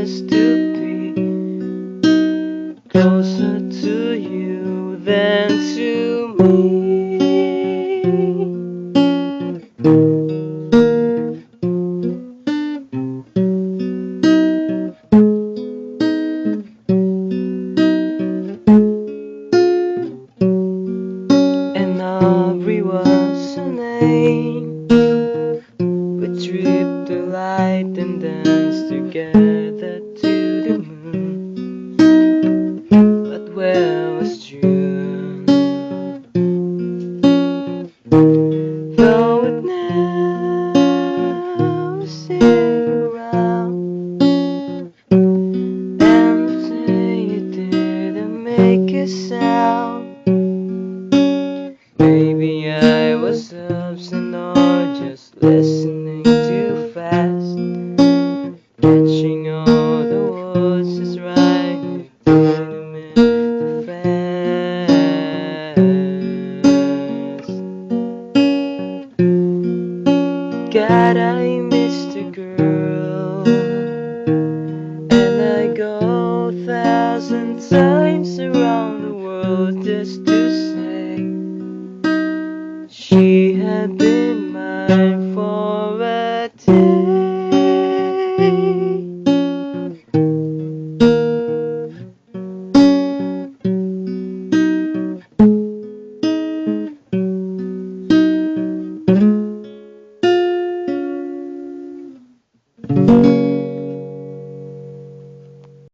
just to be closer to you than to me. And Aubrey was her name. We tripped the light and danced together to the moon. But where was June? Though it never see you around, and say you didn't make a sound. Maybe I was absent or just listening too fast, catching all the words just right. You didn't mean to fast. God, I missed a girl, and I go 1,000 times.